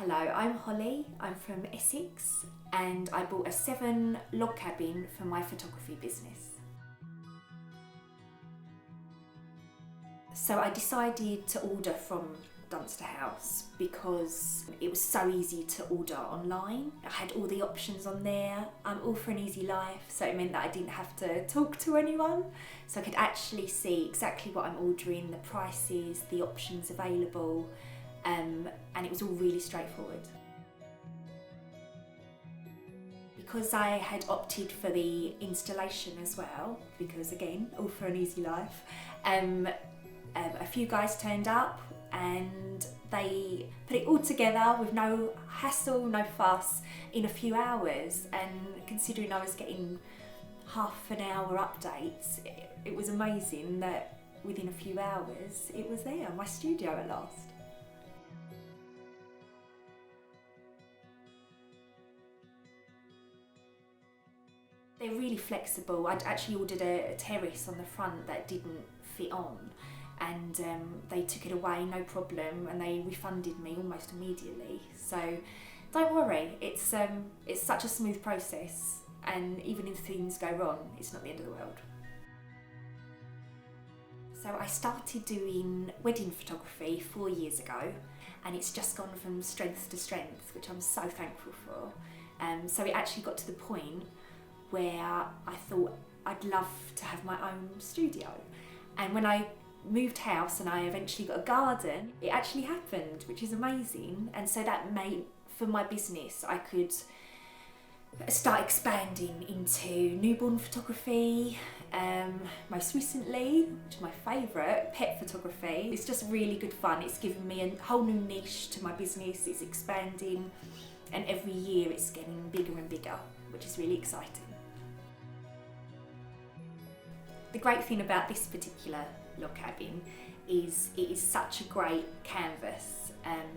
Hello, I'm Holly, I'm from Essex and I bought a Severn Log Cabin for my photography business. So I decided to order from Dunster House because it was so easy to order online. I had all the options on there. I'm all for an easy life, so it meant that I didn't have to talk to anyone. So I could actually see exactly what I'm ordering, the prices, the options available, and it was all really straightforward. Because I had opted for the installation as well, because again, all for an easy life, a few guys turned up and they put it all together with no hassle, no fuss, in a few hours. And considering I was getting half an hour updates, it was amazing that within a few hours it was there, my studio at last. They're really flexible. I'd actually ordered a terrace on the front that didn't fit on, and they took it away, no problem, and they refunded me almost immediately. So don't worry, it's such a smooth process, and even if things go wrong, it's not the end of the world. So I started doing wedding photography 4 years ago, and it's just gone from strength to strength, which I'm so thankful for. So it actually got to the point where I thought I'd love to have my own studio. And when I moved house and I eventually got a garden, it actually happened, which is amazing. And so that made, for my business, I could start expanding into newborn photography, most recently, which is my favourite, pet photography. It's just really good fun. It's given me a whole new niche to my business. It's expanding, and every year it's getting bigger and bigger, which is really exciting. The great thing about this particular log cabin is it is such a great canvas.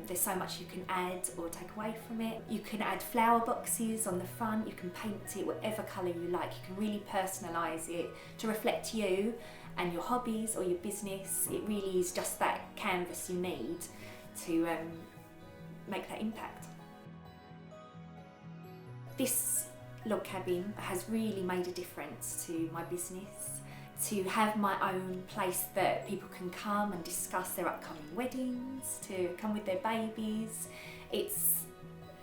There's so much you can add or take away from it. You can add flower boxes on the front, you can paint it whatever colour you like, you can really personalise it to reflect you and your hobbies or your business. It really is just that canvas you need to make that impact. This log cabin has really made a difference to my business. To have my own place that people can come and discuss their upcoming weddings, to come with their babies. It's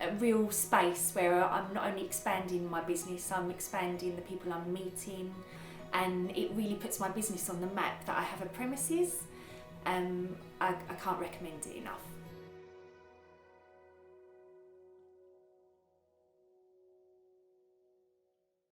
a real space where I'm not only expanding my business, I'm expanding the people I'm meeting, and it really puts my business on the map that I have a premises. I can't recommend it enough.